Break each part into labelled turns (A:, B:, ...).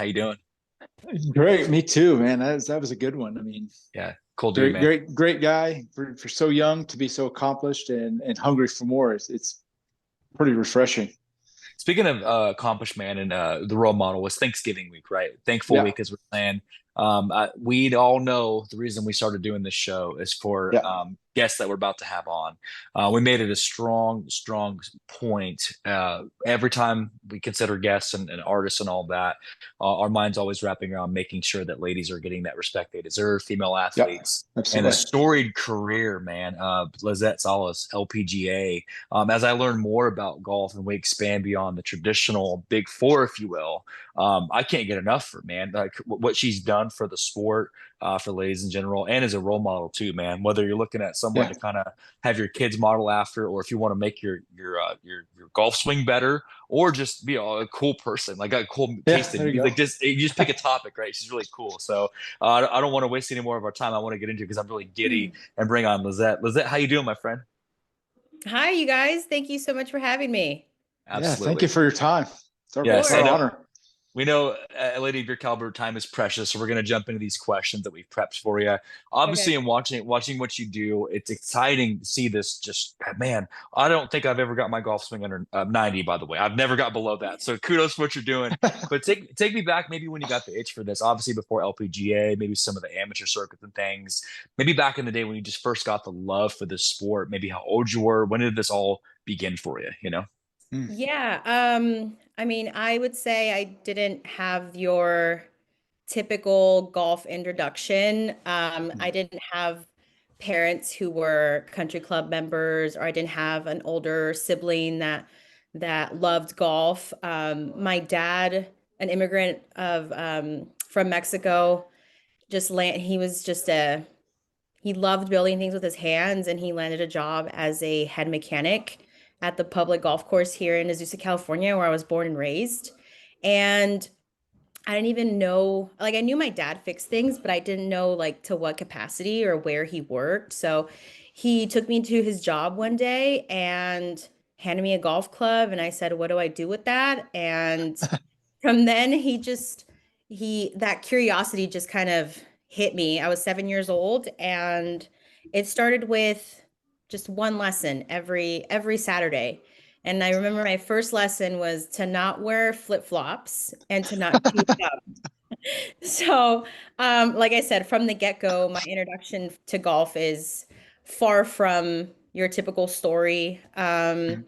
A: How you doing?
B: Great, me too, man. That was a good one. I mean,
A: Yeah, cool dude,
B: great,
A: man.
B: great, great guy for so young to be so accomplished and hungry for more. It's pretty refreshing.
A: Speaking of accomplished man, and the role model was Thanksgiving week, right? Thankful
B: Yeah,
A: week, as we're saying. We'd all know the reason we started doing this show is for
B: yeah,
A: guests that we're about to have on. We made it a strong, strong point. Every time we consider guests and artists and all that, our mind's always wrapping around making sure that ladies are getting that respect they deserve, female
B: yeah,
A: athletes. And a
B: absolutely.
A: storied career, man. Lizette Salas, LPGA. As I learn more about golf and we expand beyond the traditional big four, if you will, I can't get enough for man. Like what she's done for the sport, for ladies in general, and as a role model too, man. Whether you're looking at someone
B: Yeah,
A: to kind of have your kids model after, or if you want to make your golf swing better, or just be a cool person, like a cool
B: yeah.
A: taste in
B: There you
A: music.
B: go.
A: Just you just pick a topic, right? She's really cool. So I don't want to waste any more of our time. I want to get into it because I'm really giddy and bring on Lizette. Lizette, how you doing, my friend?
C: Hi, you guys. Thank you so much for having me.
B: Yeah, thank you
A: Absolutely.
B: for your time.
C: Of
A: Yes,
B: It's
A: I
B: our
C: course.
A: know.
B: honor.
A: We know, a lady of your caliber, time is precious, so we're going to jump into these questions that we've prepped for you.
C: Okay.
A: Obviously, in watching what you do, it's exciting to see this. Just man, I don't think I've ever got my golf swing under 90. By the way, I've never got below that. So kudos for what you're doing. But take me back, maybe when you got the itch for this. Obviously, before LPGA, maybe some of the amateur circuits and things. Maybe back in the day when you just first got the love for this sport. Maybe how old you were. When did this all begin for you? You know?
B: Hmm.
C: Yeah. I mean, I would say I didn't have your typical golf introduction. I didn't have parents who were country club members, or I didn't have an older sibling that loved golf. My dad, an immigrant of from Mexico, he was just a he loved building things with his hands, and he landed a job as a head mechanic at the public golf course here in Azusa, California, where I was born and raised. And I didn't even know, like, I knew my dad fixed things, but I didn't know, like, to what capacity or where he worked. So he took me to his job one day and handed me a golf club. And I said, "What do I do with that?" And from then, that curiosity just kind of hit me. I was 7 years old, and it started with just one lesson every Saturday. And I remember my first lesson was to not wear flip-flops and to not chew gum. So, like I said, from the get-go, my introduction to golf is far from your typical story. I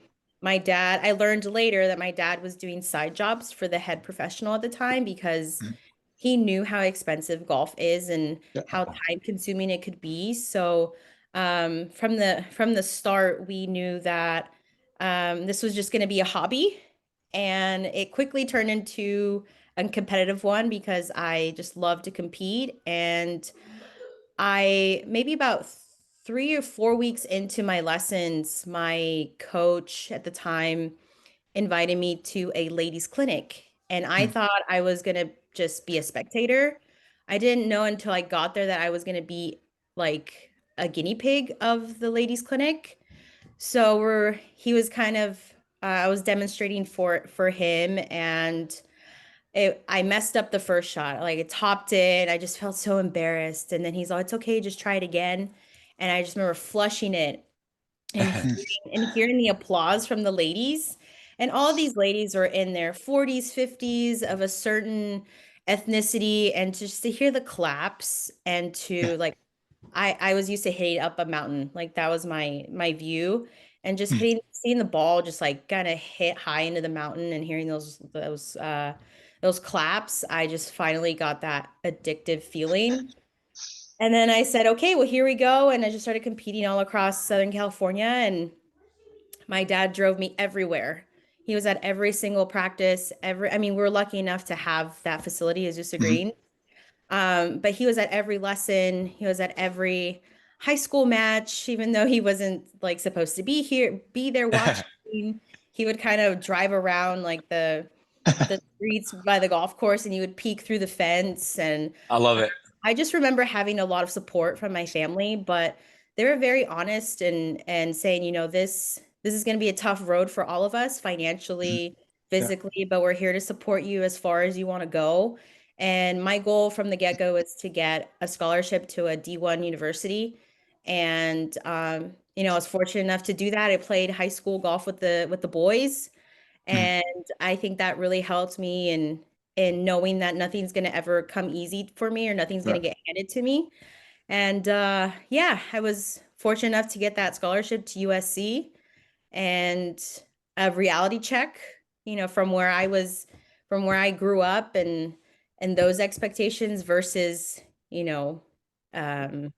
C: learned later that my dad was doing side jobs for the head professional at the time because he knew how expensive golf is and
B: Yeah,
C: how time consuming it could be. So, from the start, we knew that this was just going to be a hobby, and it quickly turned into a competitive one because I just love to compete. And I maybe about 3 or 4 weeks into my lessons, my coach at the time invited me to a ladies' clinic. And I
B: hmm,
C: thought I was going to just be a spectator. I didn't know until I got there that I was going to be like a guinea pig of the ladies' clinic. So he was kind of, I was demonstrating for him, and I messed up the first shot. Like, it topped it. I just felt so embarrassed. And then he's like, "It's okay, just try it again." And I just remember flushing it and hearing the applause from the ladies. And all of these ladies were in their 40s, 50s, of a certain ethnicity, and just to hear the claps and
B: yeah.
C: to like I was used to hitting up a mountain. Like, that was my view. And just seeing the ball just like kind of hit high into the mountain and hearing those claps, I just finally got that addictive feeling. And then I said, "Okay, well, here we go." And I just started competing all across Southern California, and my dad drove me everywhere. He was at every single practice, I mean, we were lucky enough to have that facility, as just
B: Mhm.
C: agreeing. But he was at every lesson, he was at every high school match, even though he wasn't like supposed to be there watching. He would kind of drive around like the streets by the golf course, and he would peek through the fence. And
A: I love it.
C: I just remember having a lot of support from my family, but they were very honest and saying, "This is going to be a tough road for all of us financially, physically, but we're here to support you as far as you want to go. And my goal from the get-go is to get a scholarship to a D1 university. And I was fortunate enough to do that. I played high school golf with the boys, and I think that really helped me in knowing that nothing's going to ever come easy for me, or nothing's going to get handed to me. And yeah, I was fortunate enough to get that scholarship to USC, and a reality check, from where I grew up, and those expectations versus, you know, um,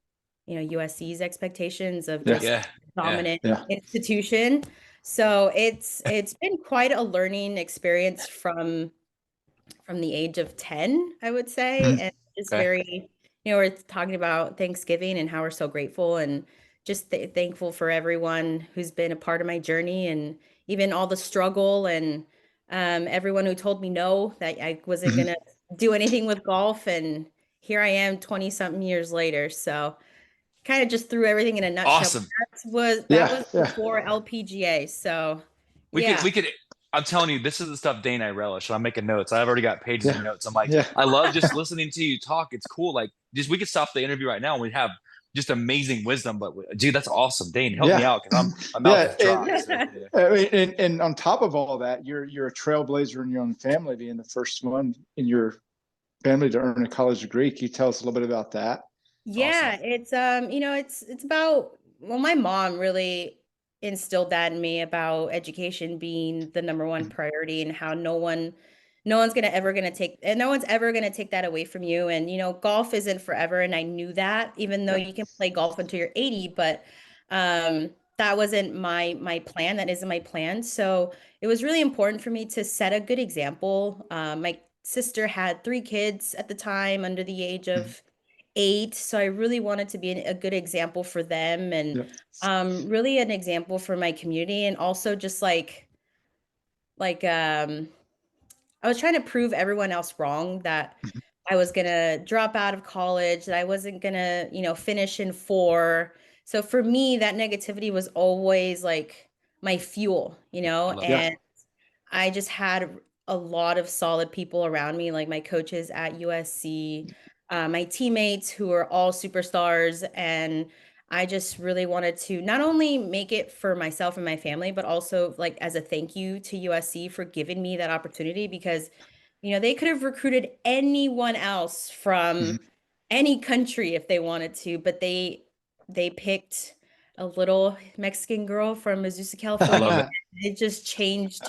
C: USC's expectations of just dominant institution. So it's been quite a learning experience from the age of 10, I would say. And it's very, we're talking about Thanksgiving and how we're so grateful, and just thankful for everyone who's been a part of my journey, and even all the struggle, and everyone who told me no, that I wasn't going to do anything with golf. And here I am 20 something years later. So kind of just threw everything in a nutshell.
A: Awesome.
C: That was before LPGA. So
A: we could I'm telling you, this is the stuff Dane and I relish. So I'm making notes. I've already got pages of notes. I'm like, I love just listening to you talk. It's cool. Like, just we could stop the interview right now and we have just amazing wisdom. But dude, that's awesome. Dane, help me out, because I'm out to dry.
B: I mean, and on top of all that, you're a trailblazer in your own family, being the first one in your family to earn a college degree. Can you tell us a little bit about that?
C: Yeah, awesome. It's about, well, my mom really instilled that in me, about education being the number one priority, and how no one's ever gonna take that away from you. And golf isn't forever, and I knew that, even though you can play golf until you're 80, but that wasn't my plan. That isn't my plan. So it was really important for me to set a good example. My sister had 3 kids at the time, under the age of 8. So I really wanted to be a good example for them, and really an example for my community. And also just I was trying to prove everyone else wrong, that I was gonna drop out of college, that I wasn't gonna, finish in 4. So for me, that negativity was always like my fuel, and I just had a lot of solid people around me, like my coaches at USC, my teammates who are all superstars. And I just really wanted to not only make it for myself and my family, but also like as a thank you to USC for giving me that opportunity, because, they could have recruited anyone else from any country if they wanted to, but they picked a little Mexican girl from Azusa, California. It just changed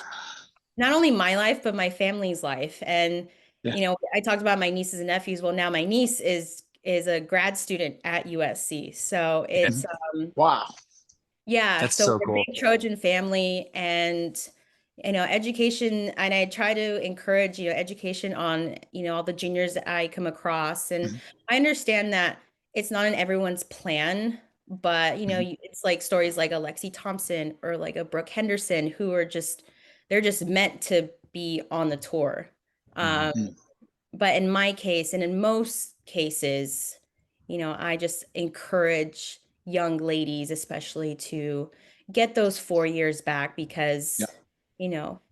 C: not only my life, but my family's life. And, I talked about my nieces and nephews. Well, now my niece is a grad student at USC. So it's,
B: wow.
C: Yeah.
A: That's
C: so
A: so
C: we're a
A: cool.
C: big Trojan family, and, education, and I try to encourage, education on, all the juniors that I come across. And I understand that it's not in everyone's plan, but, it's like stories like Alexi Thompson or like a Brooke Henderson, who are they're just meant to be on the tour. But in my case, and in most cases, I just encourage young ladies, especially, to get those 4 years back, because,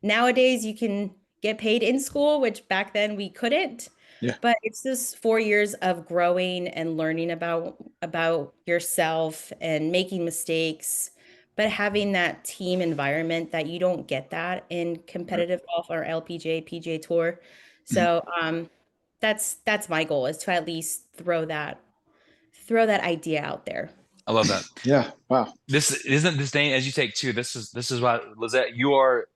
C: nowadays you can get paid in school, which back then we couldn't. But it's just 4 years of growing and learning about yourself and making mistakes, but having that team environment that you don't get that in competitive golf or LPGA, PGA Tour. So that's my goal, is to at least throw that idea out there.
A: I love that.
B: Yeah. Wow.
A: This isn't this Dane, as you take too. This is why, Lizette, you are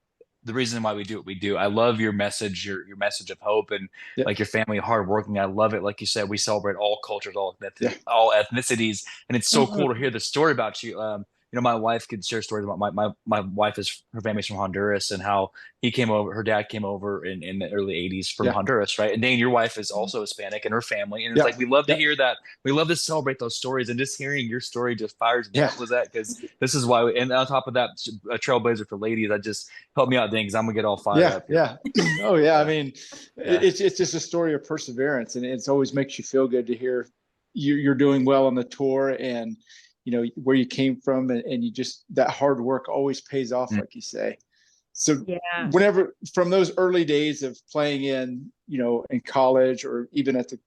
A: the reason why we do what we do. I love your message, your message of hope, and like your family, hardworking. I love it. Like you said, we celebrate all cultures, all ethnicities, and it's so cool to hear the story about you. My wife could share stories about my wife, her family's from Honduras, and how her dad came over in the early 80s from Honduras, right? And Dane, your wife is also Hispanic, and her family. And it's like, we love to hear that. We love to celebrate those stories, and just hearing your story just fires me up with that, because this is why. And on top of that, a trailblazer for ladies. I just help me out, Dane, because I'm gonna get all fired up.
B: Oh yeah. I mean, it's just a story of perseverance, and it's always makes you feel good to hear you're doing well on the tour, and where you came from, and you just, that hard work always pays off, like you say. So
C: Yeah.
B: whenever, from those early days of playing in, in college, or even at the,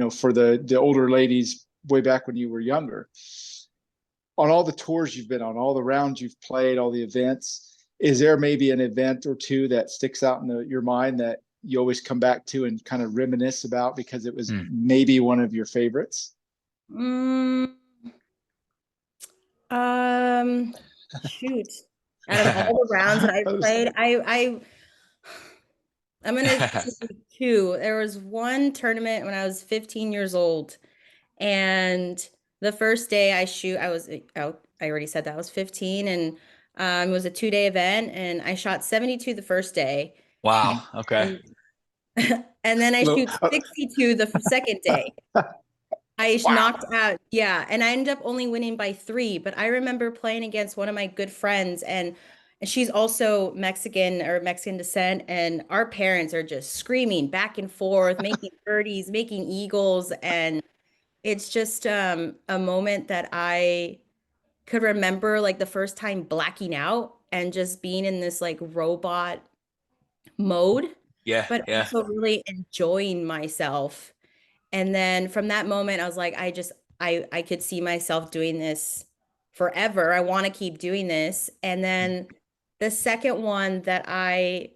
B: for the older ladies way back when you were younger, on all the tours you've been on, all the rounds you've played, all the events, is there maybe an event or two that sticks out in your mind that you always come back to and kind of reminisce about because it was maybe one of your favorites?
C: Mm, shoot. Out of all the rounds that I played, I'm gonna choose two. There was one tournament when I was 15 years old, and the first day I was out. I already said that I was 15, and it was a 2-day event, and I shot 72 the first day,
A: Wow. Okay.
C: and, and then I shoot 62 the second day. I
B: Wow.
C: knocked out, yeah, and I ended up only winning by 3. But I remember playing against one of my good friends, and she's also Mexican or Mexican descent, and our parents are just screaming back and forth, making birdies, making eagles, and it's just a moment that I could remember, like the first time blacking out and just being in this like robot mode,
A: Yeah.
C: but
A: Yeah.
C: also really enjoying myself. And then from that moment, I was like, I could see myself doing this forever. I want to keep doing this. And then the second one that I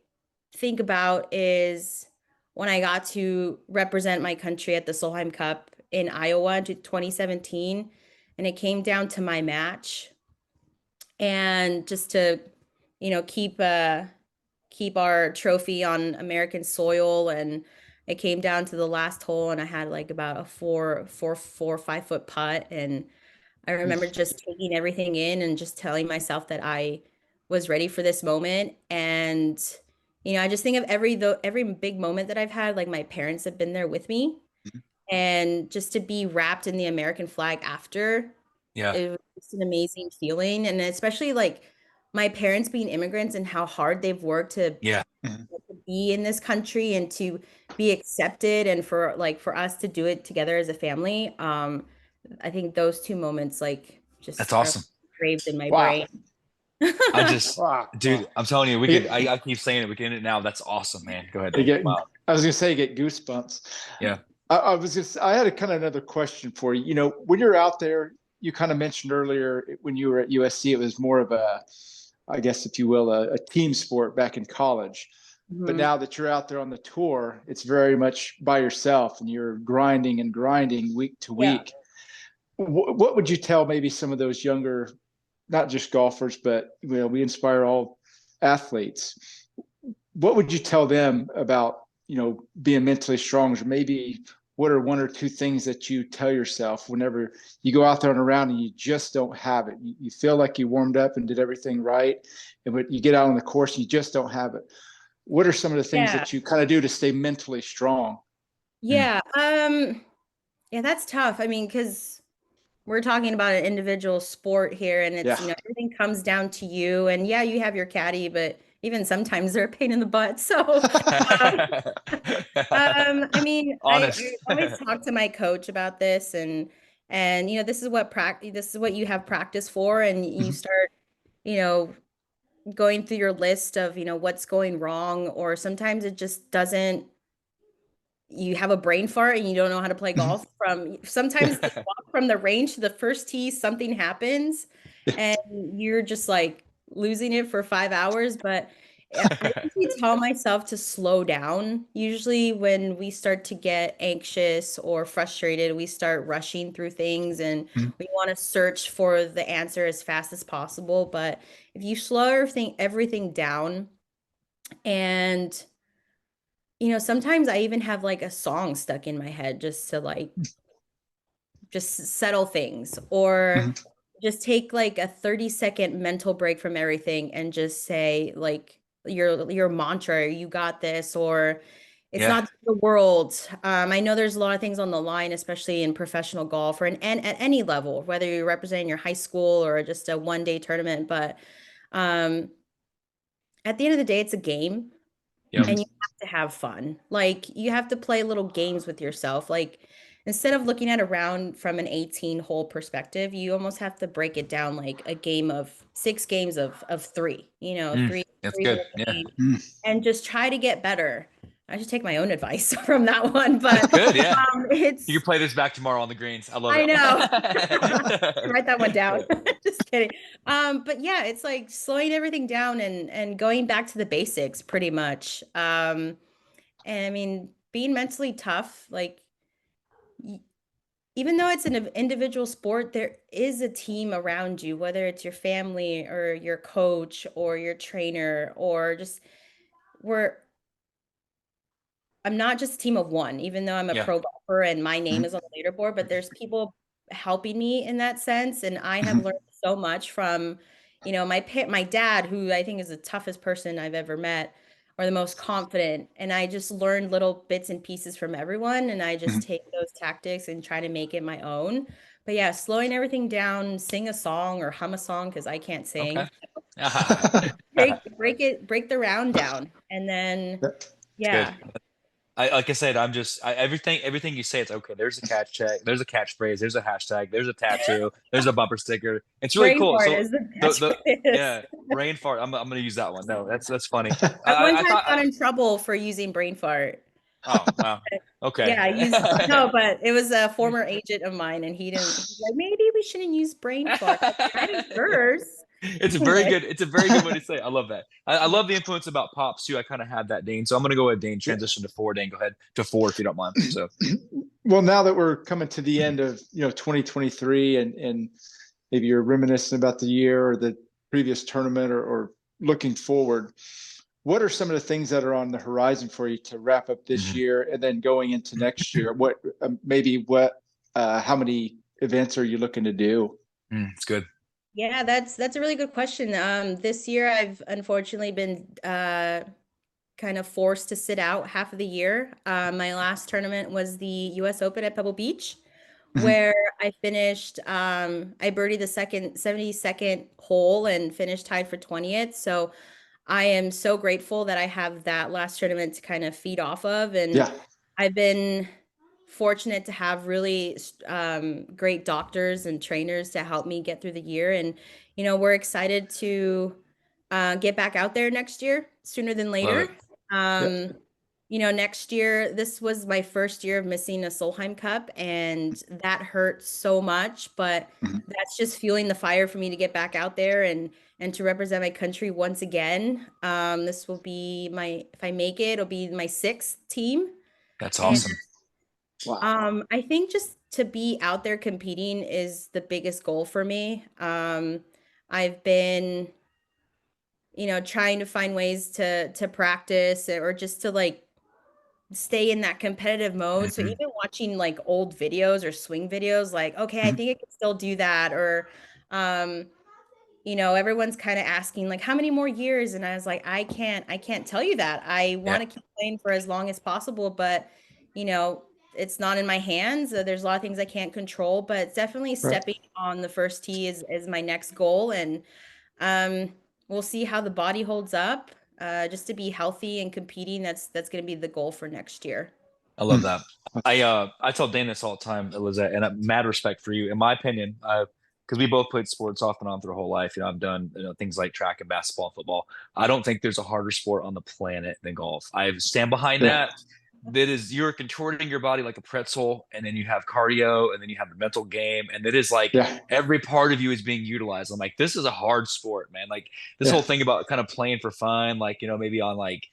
C: think about is when I got to represent my country at the Solheim Cup in Iowa in 2017. And it came down to my match. And just to, keep our trophy on American soil, and it came down to the last hole, and I had like about a 5 foot putt, and I remember just taking everything in and just telling myself that I was ready for this moment. And I just think of every big moment that I've had, like my parents have been there with me, and just to be wrapped in the American flag after,
A: Yeah.
C: it was just an amazing feeling. And especially like my parents being immigrants and how hard they've worked to
A: Yeah.
C: be in this country and to be accepted, and for us to do it together as a family. I think those two moments like
A: That's
C: just are
A: awesome.
C: engraved in my
B: Wow.
C: brain.
A: I just,
B: Wow.
A: dude, I'm telling you, we
B: I
A: could,
B: get,
A: I keep saying it. We can end it now. That's awesome, man. Go ahead,
B: I
A: Dave.
B: get,
A: Wow.
B: I was gonna say, I get goosebumps.
A: Yeah.
B: I had a kind of another question for you. When you're out there, you kind of mentioned earlier when you were at USC, it was more of a, I guess, if you will, a team sport back in college. But
C: Mhm.
B: now that you're out there on the tour, it's very much by yourself and you're grinding and grinding week to
C: Yeah.
B: week. What would you tell maybe some of those younger, not just golfers, but we inspire all athletes. What would you tell them about being mentally strong, or maybe what are one or two things that you tell yourself whenever you go out there on a round and you just don't have it? You feel like you warmed up and did everything right, and when you get out on the course and you just don't have it. What are some of the things
C: Yeah.
B: that you kind of do to stay mentally strong?
C: Yeah. Yeah, that's tough. I mean, because we're talking about an individual sport here, and
B: Yeah.
C: everything comes down to you. And yeah, you have your caddy, but even sometimes they're a pain in the butt. So, I mean, I
A: Honest.
C: always talk to my coach about this, and this is what you have practice for, and you
B: Mhm.
C: start, you know, going through your list of, what's going wrong, or sometimes it just doesn't, you have a brain fart and you don't know how to play golf. From sometimes the walk from the range to the first tee, something happens and you're just like losing it for 5 hours. But I usually tell myself to slow down. Usually when we start to get anxious or frustrated, we start rushing through things, and
B: Mhm.
C: we want to search for the answer as fast as possible. But if you slow everything down, and sometimes I even have like a song stuck in my head just to like just settle things, or
B: Mhm.
C: just take like a 30-second mental break from everything and just say like your mantra, you got this, or it's
A: Yeah.
C: not the world. I know there's a lot of things on the line, especially in professional golf, or and at any level, whether you're representing your high school or just a 1-day tournament. But um, at the end of the day, it's a game,
A: Yep.
C: and you have to have fun. Like you have to play little games with yourself. Like instead of looking at a round from an 18 hole perspective, you almost have to break it down like a game of 6 games of 3,
A: Mm.
C: 3
A: That's
C: breathe,
A: good.
C: and
A: Yeah.
C: repeat, and just try to get better. I should take my own advice from that one,
A: That's
C: but
A: good. Yeah. You
C: it's
A: can play this back tomorrow on the greens. I love
C: I know.
A: it.
C: Write that one down.
A: Yeah.
C: Just kidding. But yeah, it's like slowing everything down and going back to the basics pretty much. And I mean, being mentally tough, like even though it's an individual sport, there is a team around you, whether it's your family or your coach or your trainer or just we're I'm not just a team of one, even though I'm a
A: Yeah.
C: pro golfer and my name
B: Mhm.
C: is on the leaderboard, but there's people helping me in that sense. And I have
B: Mhm.
C: learned so much from, my dad, who I think is the toughest person I've ever met, or the most confident. And I just learned little bits and pieces from everyone. And I just
B: Mhm.
C: take those tactics and try to make it my own. But yeah, slowing everything down, sing a song or hum a song because I can't
A: Okay.
C: sing. Break the round down. And then
A: It's good.
C: yeah.
A: Like I said, everything you say, it's okay. There's a catch check, there's a catchphrase, there's a hashtag, there's a tattoo, there's a bumper sticker. It's really
C: Brain
A: cool.
C: fart
A: So
C: is the
A: the
C: catchphrase.
A: yeah, brain fart. I'm gonna use that one. No, that's funny.
C: I one
A: I
C: time
A: thought
C: got in trouble for using brain fart.
A: oh wow. Okay.
C: Yeah, I used no, but it was a former agent of mine, and he didn't. He's like, maybe we shouldn't use brain fart. I tried it first.
A: It's a very
C: Anyway,
A: good. It's a very good way to say it. I love that. I
C: yeah.
A: love the influence about pops too. I kind of had that, Dane. So I'm gonna go ahead, Dane.
B: Yeah.
A: Transition to four. Dane, go ahead to four if you don't mind. So
B: Well, now that we're coming to the end of 2023, and maybe you're reminiscing about the year or the previous tournament, or looking forward, what are some of the things that are on the horizon for you to wrap up this
A: Mhm.
B: year and then going into next year? What how many events are you looking to do?
A: It's good.
C: Yeah, that's a really good question. This year I've unfortunately been kind of forced to sit out half of the year. My last tournament was the U.S. Open at Pebble Beach,
B: Mhm.
C: where I finished. I birdied the 72nd hole and finished tied for 20th. So I am so grateful that I have that last tournament to kind of feed off of, and
B: Yeah.
C: I've been fortunate to have really great doctors and trainers to help me get through the year. And we're excited to get back out there next year, sooner than
A: Love
C: later.
A: it.
B: Yeah.
C: Next year, this was my first year of missing a Solheim Cup, and that hurt so much, but
B: Mhm.
C: that's just fueling the fire for me to get back out there and to represent my country once again. This will be if I make it, it'll be my sixth team.
A: That's
C: And
A: awesome.
B: Wow.
C: I think just to be out there competing is the biggest goal for me. I've been, trying to find ways to practice or just to like stay in that competitive mode. So
A: Mhm.
C: even watching like old videos or swing videos, like, okay, I
B: Mhm.
C: think I can still do that. Or, everyone's kind of asking like, how many more years? And I was like, I can't tell you that. I
A: Yeah.
C: want to keep playing for as long as possible, but you know, it's not in my hands. There's a lot of things I can't control, but definitely
B: Right.
C: stepping on the first tee is my next goal. And um, we'll see how the body holds up. Just to be healthy and competing, that's going to be the goal for next year.
A: I love
B: Mm.
A: that. I tell Dane this all the time, Lizette, and mad respect for you. In my opinion, because we both played sports off and on through our whole life. I've done things like track and basketball and football. I don't think there's a harder sport on the planet than golf. I stand behind
B: Yeah.
A: that. That is, you're contorting your body like a pretzel, and then you have cardio, and then you have the mental game, and it is like
B: Yeah.
A: every part of you is being utilized. I'm like, this is a hard sport, man. Like this
B: Yeah.
A: whole thing about kind of playing for fun, like maybe on like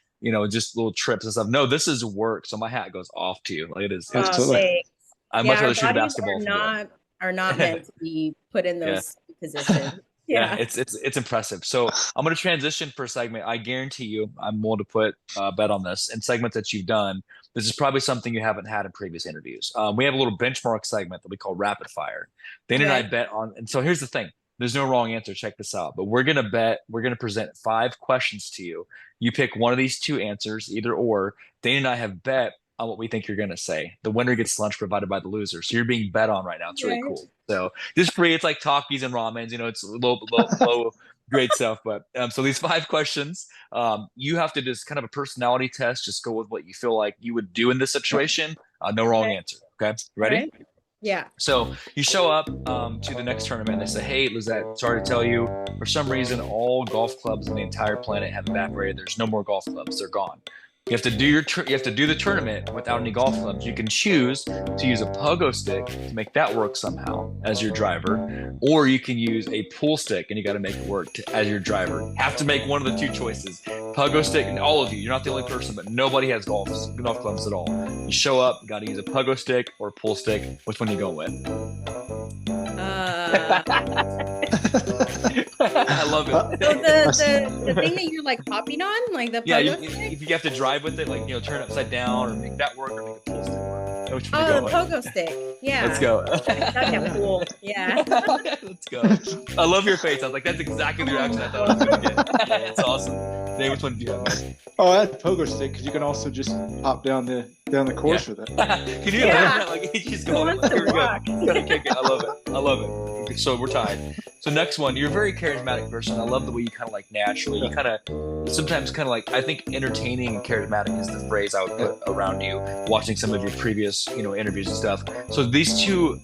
A: just little trips and stuff. No, this is work. So my hat goes off to you. Like it is,
B: Absolutely.
C: Thanks.
A: I'd
C: Yeah,
A: much
C: our
A: rather shoot a
C: bodies
A: basketball than do
C: are not
A: it.
C: meant to be put in
A: Yeah.
C: those positions.
A: Yeah.
C: Yeah.
A: It's impressive. So I'm going to transition for a segment. I guarantee you, I'm willing to put a bet on this and segments that you've done. This is probably something you haven't had in previous interviews. We have a little benchmark segment that we call rapid fire. Dana and I
C: Okay.
A: bet on, and so here's the thing. There's no wrong answer. Check this out. But we're going to present 5 questions to you. You pick one of these two answers, either or. Dana and I have bet on what we think you're going to say. The winner gets lunch provided by the loser. So you're being bet on right now. It's really
C: Okay.
A: cool. So just free. It's like Takis and ramens. It's low grade stuff. But so these 5 questions, you have to just kind of a personality test. Just go with what you feel like you would do in this situation. No wrong
C: Okay.
A: answer. Okay,
C: All
A: ready?
C: right. Yeah.
A: So you show up to the next tournament. And they say, "Hey, Lizette, sorry to tell you, for some reason, all golf clubs on the entire planet have evaporated. There's no more golf clubs. They're gone. You have to do you have to do the tournament without any golf clubs. You can choose to use a pogo stick to make that work somehow as your driver, or you can use a pool stick and you got to make it work as your driver. Have to make one of the two choices. Pogo stick, and all of you, you're not the only person, but nobody has golf clubs at all. You show up, you got to use a pogo stick or a pool stick. Which one you going with? I love it.
C: So the thing that you're like hopping on, like the
A: Yeah,
C: pogo stick?
A: if you have to drive with it, like, you know, turn it upside down or make that work or make a pool stick work. Which one
C: Oh,
A: you
C: the
A: go with?
C: pogo stick. Yeah.
A: Let's go.
C: That's cool. Yeah.
A: Let's go. I love your face. I was like, that's exactly the reaction I thought I was going to get. It's awesome. Dave, which one do you have, man?
B: Oh, I had pogo stick because you can also just hop down the course with it.
A: Can you
C: Yeah.
A: imagine that? Like, he's just
C: Who
A: going,
C: wants
A: like,
C: to
A: here we go.
C: walk?
A: Gotta kick it. I love it. I love it. So we're tied. So next one, you're a very charismatic person. I love the way you kind of like naturally, you kind of sometimes kind of like, I think entertaining and charismatic is the phrase I would put around you, watching some of your previous, you know, interviews and stuff. So these two,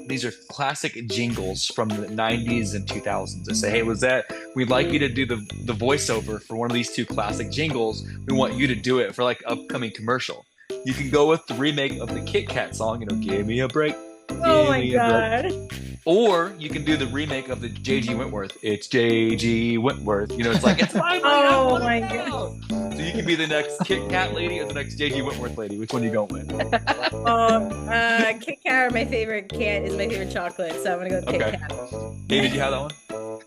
A: these are classic jingles from the 90s and 2000s. They say, "Hey, Lizette, we'd like you to do the voiceover for one of these two classic jingles. We want you to do it for like upcoming commercial." You can go with the remake of the Kit Kat song, you know, "Give me a break."
C: Oh my
A: Give me a break.
C: God.
A: Or you can do the remake of the J.G. Wentworth. It's J.G. Wentworth. You know, it's like, it's my way.
C: Oh my God.
A: So you can be the next Kit Kat lady or the next J.G. Wentworth lady. Which one are you going with?
C: Kit Kat, my favorite cat is my favorite chocolate, so I'm gonna go with Kit
A: Okay.
C: Kat.
A: Dave, did you have that one?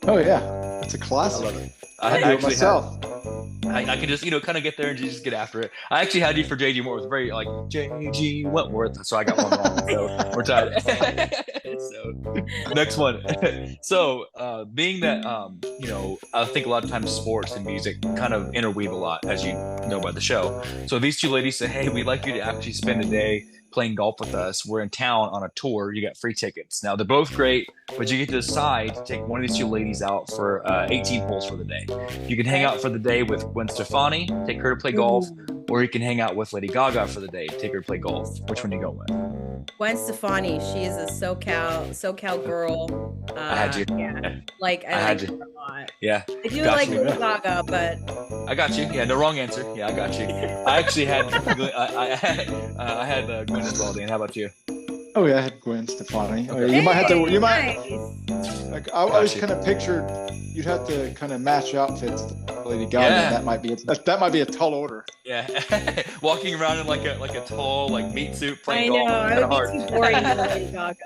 B: Oh yeah, it's a classic.
A: I love it.
B: I do it myself.
A: I can just, you know, kind of get there and just get after it. I actually had you for J.G. Wentworth, very like J.G. Wentworth, so I got one wrong. So we're tied. So next one. So being that, you know, I think a lot of times sports and music kind of interweave a lot, as you know by the show. So these two ladies say, "Hey, we'd like you to actually spend a day playing golf with us. We're in town on a tour. You got free tickets." Now, they're both great, but you get to decide to take one of these two ladies out for 18 holes for the day. You can hang out for the day with Gwen Stefani, take her to play golf, or you can hang out with Lady Gaga for the day, take her to play golf. Which one do you go with?
C: Gwen Stefani, she is a SoCal girl.
A: I had you.
C: Yeah. Like I
A: had
C: like
A: you.
C: her a lot.
A: Yeah.
C: I do
A: Got
C: like
A: you.
C: Lady Gaga, but
A: I got you. Yeah, no wrong answer. Yeah, I got you. I actually had I had Gwen as well, Dan. How about you?
B: Oh yeah, I had Gwen Stefani. Oh, yeah,
A: Okay.
B: you might have to. You
C: nice.
B: might. Like I always
A: Gotcha.
B: kind of pictured you'd have to kind of match outfits to Lady Gaga.
A: Yeah.
B: That might be a tall order.
A: Yeah. Walking around in like a tall like meat suit
C: I
A: playing
C: know.
A: golf.
C: I
A: Kinda
C: would
A: hard.
C: be too boring for Lady Gaga.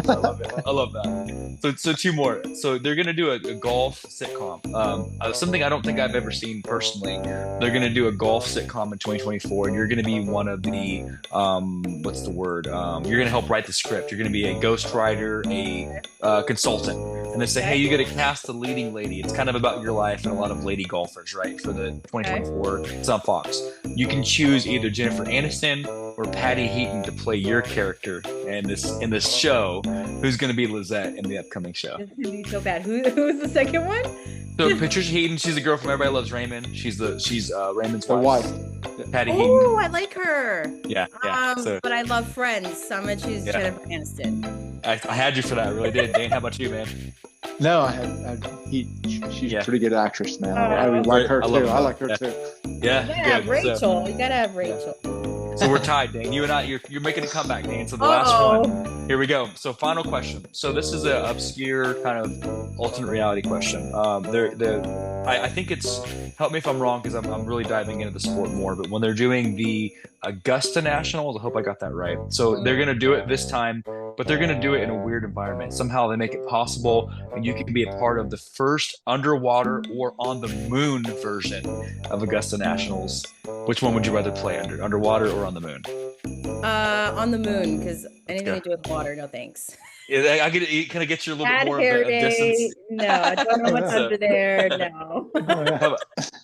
A: I love it. I love that. So two more. So they're gonna do a golf sitcom. Something I don't think I've ever seen personally. They're gonna do a golf sitcom in 2024, and you're gonna be one of the what's the word? You're gonna help write the script. You're gonna be a ghostwriter, a consultant, and they say, "Hey, you get to cast the leading lady." It's kind of about your life and a lot of lady golfers, right? For the 2024, it's on Fox. You can choose either Jennifer Aniston or Patty Heaton to play your character in this show. Who's going to be Lizette in the upcoming show?
C: This is gonna be so bad. Who's the second one?
A: So Patricia Heaton, she's a girl from Everybody Loves Raymond. She's Raymond's
B: The
A: wife.
B: wife.
A: Patty Heaton.
C: Oh, I like her.
A: Yeah. So
C: But I love Friends, so I'm gonna choose
A: Yeah.
C: Jennifer Aniston.
A: I had you for that. I really did. Dane, how about you, man?
B: No, she's
A: Yeah.
B: a pretty good actress now.
C: Oh.
B: I would like her
A: I love
B: too.
A: her.
B: I like her
A: Yeah.
B: too.
A: Yeah.
C: You gotta have
A: good.
C: Rachel. You gotta have Rachel.
A: So we're tied, Dane. You and I, you're making a comeback, Dane. So the last one. Here we go. So final question. So this is an obscure kind of alternate reality question. I think it's, help me if I'm wrong because I'm really diving into the sport more, but when they're doing the Augusta Nationals, I hope I got that right. So they're going to do it this time, but they're going to do it in a weird environment. Somehow they make it possible and you can be a part of the first underwater or on the moon version of Augusta Nationals. Which one would you rather play, underwater or on the moon?
C: On the moon, because anything
A: Yeah.
C: to do with water, no thanks.
A: Yeah, it kind of gets you a little bit
C: Bad
A: more
C: hair
A: of a
C: day.
A: distance.
C: No, I don't know what's
A: So-
C: under there. No.
B: Oh, yeah.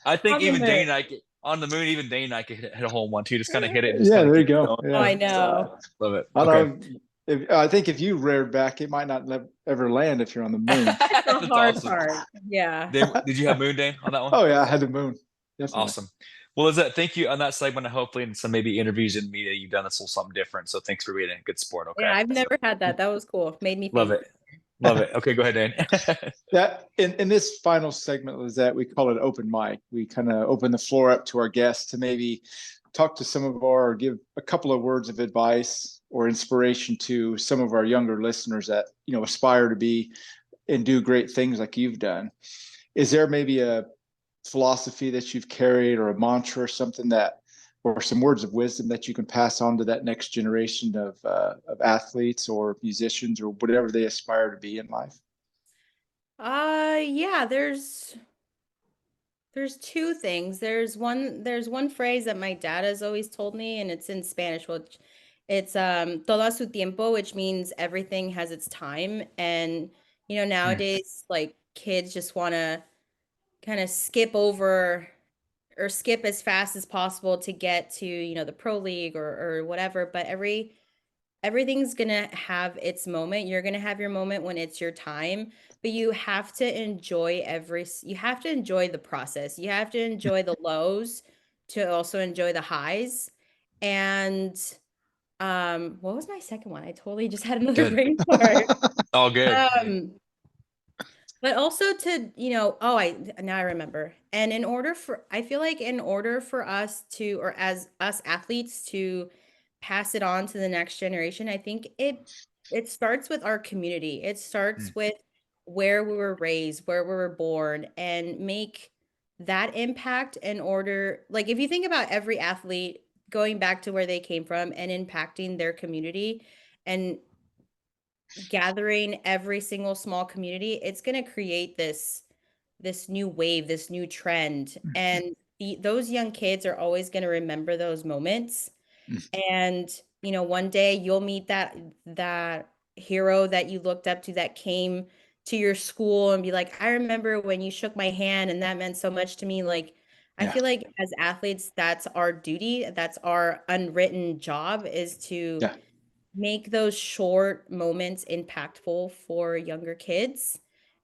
A: I think
C: On the
A: even
C: moon.
A: Dane and I could, on the moon, even Dane and I could hit a hole in one too. Just kind of hit it. And just
B: Yeah,
A: kinda
B: there you
A: keep
B: go.
A: going.
B: Yeah.
C: Oh, I know.
A: Love it.
B: I
A: Okay.
B: don't know. I think if you reared back, it might not ever land if you're on the moon.
C: That's the
A: That's
C: hard
A: awesome.
C: part. Yeah.
A: Dane, did you have moon, Dane, on that one?
B: Oh yeah, I had the moon. Definitely.
A: Awesome. Well, is that thank you on that segment. Hopefully, in some maybe interviews in media, you've done this little something different. So thanks for being a good sport.
C: Yeah,
A: Okay,
C: I've
A: so
C: never had that. That was cool. Made me
A: love
C: think.
A: it, love it. Okay, go ahead, Dane.
B: That in this final segment was that we call it open mic. We kind of open the floor up to our guests to maybe talk to some of our, or give a couple of words of advice or inspiration to some of our younger listeners that, aspire to be and do great things like you've done. Is there maybe a philosophy that you've carried, or a mantra, or something that, or some words of wisdom that you can pass on to that next generation of athletes or musicians or whatever they aspire to be in life?
C: Yeah, there's two things. There's one phrase that my dad has always told me, and it's in Spanish, which it's todo su tiempo, which means everything has its time. And
A: Hmm.
C: nowadays, like, kids just want to kind of skip over or skip as fast as possible to get to, the pro league or whatever, but everything's gonna have its moment. You're gonna have your moment when it's your time, but you have to enjoy you have to enjoy the process. You have to enjoy the lows to also enjoy the highs. And what was my second one? I totally just had another
A: Good.
C: brain fart.
A: All good.
C: Um, but also to, oh, now I remember. And I feel like in order for us to, or as us athletes to pass it on to the next generation, I think it starts with our community. It
A: Hmm.
C: starts with where we were raised, where we were born, and make that impact in order, like, if you think about every athlete going back to where they came from and impacting their community and gathering every single small community, it's going to create this new wave, this new trend. And those young kids are always going to remember those moments. And one day you'll meet that hero that you looked up to, that came to your school, and be like, I remember when you shook my hand and that meant so much to me. Like, I
B: Yeah,
C: feel like as athletes, that's our duty, that's our unwritten job, is to
B: yeah,
C: make those short moments impactful for younger kids.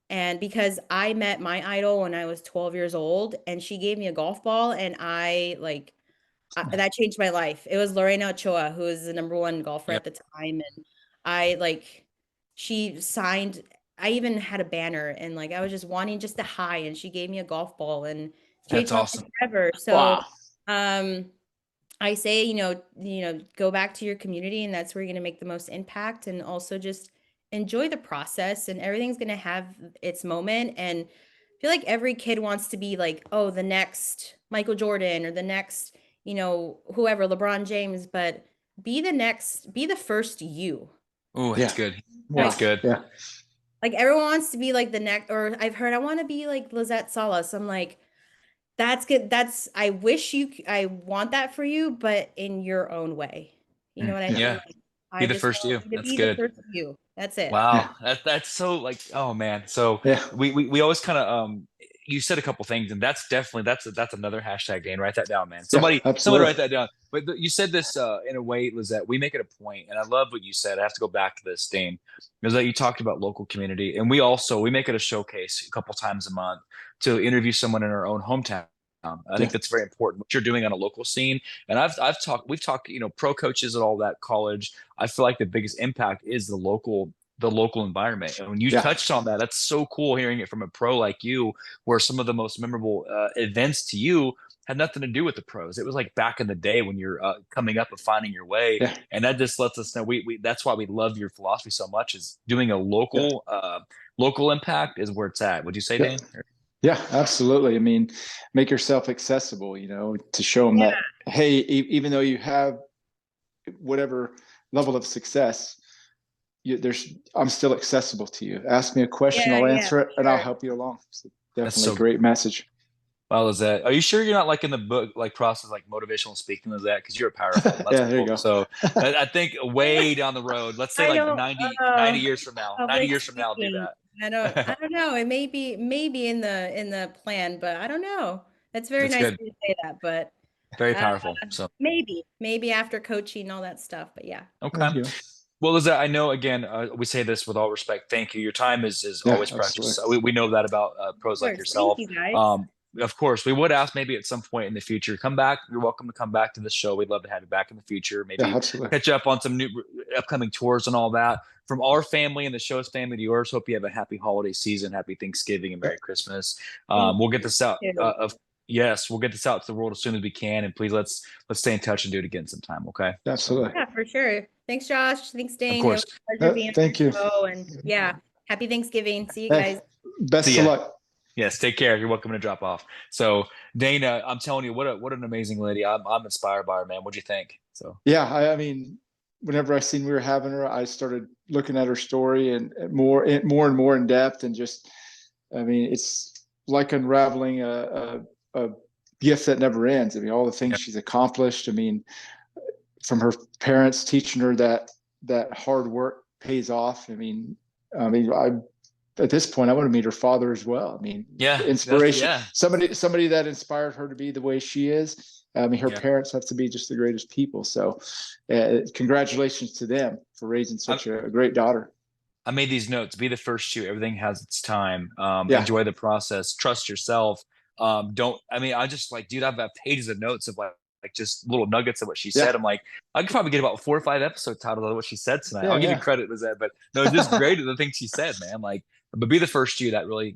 C: And because I met my idol when I was 12 years old, and she gave me a golf ball, and that changed my life. It was Lorena Ochoa, who was the number one golfer
A: Yep.
C: at the time. And I like, she signed, I even had a banner, and like, I was just wanting just a high, and she gave me a golf ball and
A: That's
C: changed my life
A: awesome.
C: forever. So,
B: wow,
C: um, I say, go back to your community, and that's where you're going to make the most impact. And also just enjoy the process, and everything's going to have its moment. And I feel like every kid wants to be like, oh, the next Michael Jordan, or the next, whoever, LeBron James, but be the first you.
A: Oh, that's
B: yeah,
A: good.
B: wow,
A: That's
C: Like,
A: good.
B: yeah,
C: everyone wants to be like the next, or I've heard, I want to be like Lizette Salas. I'm like, that's good. I wish I want that for you, but in your own way. You know
A: Mm.
C: what I
B: yeah,
C: mean?
A: Yeah.
C: Like,
A: Be
C: I
A: the
C: just
A: first
C: want
A: you.
C: you to
A: That's
C: be the
A: good.
C: first you. That's it.
B: yeah,
A: Wow, that's so like, oh man. So
B: yeah,
A: we always kind of you said a couple things, and that's definitely that's another hashtag, Dane. Write that down, man.
B: yeah,
A: Somebody write
B: absolutely.
A: that down. But you said this in a way, Lizette. We make it a point, and I love what you said. I have to go back to this, Dane, is that you talked about local community, and we make it a showcase a couple times a month to interview someone in our own hometown. I
B: Yeah,
A: think that's very important. What you're doing on a local scene, and we've talked, pro coaches and all that, college. I feel like the biggest impact is the local environment. And when you
B: yeah,
A: touched on that, that's so cool hearing it from a pro like you, where some of the most memorable events to you had nothing to do with the pros. It was like back in the day when you're coming up and finding your way.
B: yeah,
A: And that just lets us know we that's why we love your philosophy so much, is doing a
B: yeah,
A: local impact is where it's at. Would you say,
B: yeah.
A: Dane?
B: Yeah, absolutely. I mean, make yourself accessible, to show them that, hey, even though you have whatever level of success, I'm still accessible to you. Ask me a question,
C: Yeah,
B: I'll
C: yeah,
B: answer it, and I'll
C: sure.
B: help you along. So
A: That's
B: definitely a
A: so
B: great message.
A: well, is that? Are you sure you're not like in the book, like process, like motivational speaking, is that? Because you're powerful. That's
B: Yeah, there you
A: cool.
B: go.
A: So I think way down the road, let's say
C: I
A: like
C: don't
A: 90 years from now, 90
C: public
A: years from now, I'll do
C: speaking. I
A: that.
C: don't know. It maybe in the plan, but I don't know. It's very
A: That's
C: nice of
A: good.
C: you to say that, but
A: Very
C: uh
A: powerful. So,
C: maybe after coaching and all that stuff, but yeah.
B: There
A: okay.
B: you go.
A: Well, Lizette, I know again, we say this with all respect. Thank you. Your time is
B: Yeah,
A: always precious.
B: absolutely.
A: So we know that about
C: Of
A: pros like
C: course. Thank
A: yourself.
C: you, guys.
A: of course, we would ask maybe at some point in the future, come back. You're welcome to come back to the show. We'd love to have you back in the future.
B: Yeah,
A: Maybe
B: absolutely.
A: catch up on some new upcoming tours and all that. From our family and the show's family to yours, hope you have a happy holiday season, happy Thanksgiving, and
B: Yeah,
A: Merry Christmas.
C: Thank
A: We'll get this out.
C: you.
A: Yes, we'll get this out to the world as soon as we can, and please let's stay in touch and do it again sometime. Okay. So,
B: absolutely.
C: Yeah, for sure. Thanks, Josh. Thanks,
A: of
C: Dane. It was
A: course.
C: a pleasure being on
B: Thank
C: the
B: you.
C: show. And yeah, happy Thanksgiving. See you
B: Hey,
C: guys.
B: best
A: See
B: of
A: ya.
B: luck.
A: Yes, take care. You're welcome to drop off. So Dana, I'm telling you, what an amazing lady. I'm inspired by her, man. What'd you think? So
B: Yeah, I mean, whenever I seen we were having her, I started looking at her story and more in depth, and just, I mean, it's like unraveling a gift that never ends. I mean, all the things
A: yeah,
B: she's accomplished. I mean, from her parents teaching her that hard work pays off. I at this point, I want to meet her father as well. I mean,
A: yeah,
B: inspiration,
A: yeah,
B: somebody that inspired her to be the way she is. I mean, her
A: yeah.
B: parents have to be just the greatest people. So, congratulations to them for raising
A: I,
B: such a great daughter.
A: I made these notes. Be the first to. Everything has its time.
B: Yeah,
A: Enjoy the process. Trust yourself. Don't. I mean, I just like, dude. I've got pages of notes of like just little nuggets of what she
B: yeah,
A: said. I'm like, I could probably get about 4 or 5 episode titles of what she said tonight. I'll give you
B: yeah,
A: credit, Lizette, but no, it's just great the things she said, man. Like, but be the first to. That really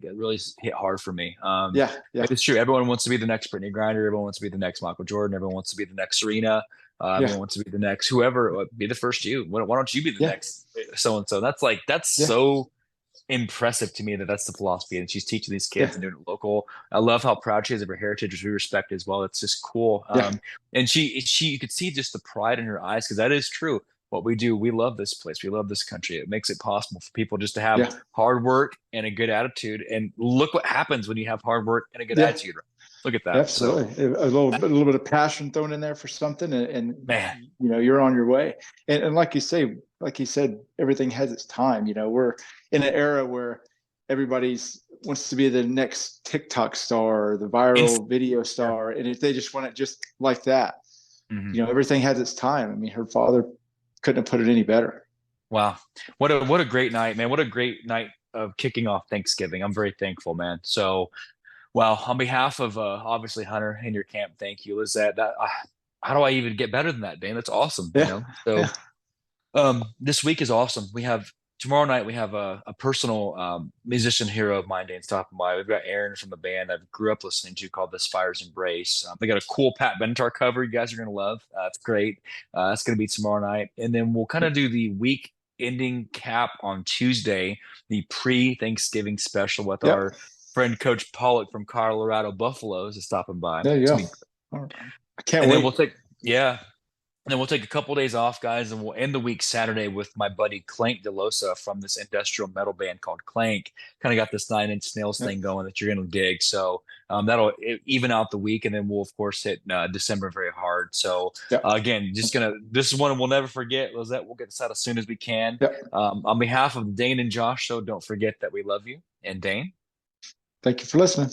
A: hit hard for me.
B: yeah, yeah,
A: It's true. Everyone wants to be the next Brittany Griner. Everyone wants to be the next Michael Jordan. Everyone wants to be the next Serena.
B: yeah,
A: Everyone wants to be the next whoever. Be the first you. Why don't you be the
B: yeah,
A: next so and so? That's
B: yeah,
A: so impressive to me that's the philosophy, and she's teaching these
B: yeah,
A: kids and doing it local. I love how proud she is of her heritage, which we respect as well. It's just cool.
B: yeah,
A: And she you could see just the pride in her eyes, because that is true. What we do, we love this place, we love this country. It makes it possible for people just to have
B: yeah,
A: hard work and a good attitude. And look what happens when you have hard work and a good
B: yeah.
A: attitude. Look at that. So,
B: Absolutely, a little bit of passion thrown in there for something, and
A: man,
B: you're on your way. And like you say, like you said, everything has its time. We're in an era where everybody's wants to be the next TikTok star or the
A: inst-
B: viral video
A: yeah.
B: star, and if they just want it just like that,
A: Mhm.
B: everything has its time. I mean, her father couldn't have put it any better.
A: Wow. What a great night, man. What a great night of kicking off Thanksgiving. I'm very thankful, man. So, well, on behalf of obviously Hunter and your camp, thank you, Lizette. How do I even get better than that, Dan? That's awesome, you
B: Yeah,
A: know. So,
B: yeah,
A: this week is awesome. We have tomorrow night. We have a personal musician hero of mine, Dan, stopping by. We've got Aaron from the band I grew up listening to called This Fire's Embrace. They got a cool Pat Benatar cover you guys are gonna love. It's great. That's gonna be tomorrow night, and then we'll kind of do the week ending cap on Tuesday, the pre-Thanksgiving special with
B: yep.
A: our friend Coach Pollock from Colorado Buffaloes is stopping by.
B: There you
A: It's
B: go.
A: gonna be,
B: All right. I can't
A: and then
B: wait.
A: yeah, and then we'll take a couple days off, guys, and we'll end the week Saturday with my buddy Clank DeLosa from this industrial metal band called Clank. Kind of got this 9 Inch Nails
B: Yep.
A: thing going that you're going to dig. So that'll even out the week, and then we'll of course hit December very hard. So
B: Yep.
A: again, this is one we'll never forget. Lizette, we'll get this out as soon as we can.
B: Yep.
A: On behalf of Dane and Josh, so don't forget that we love you. And Dane.
B: Thank you for listening.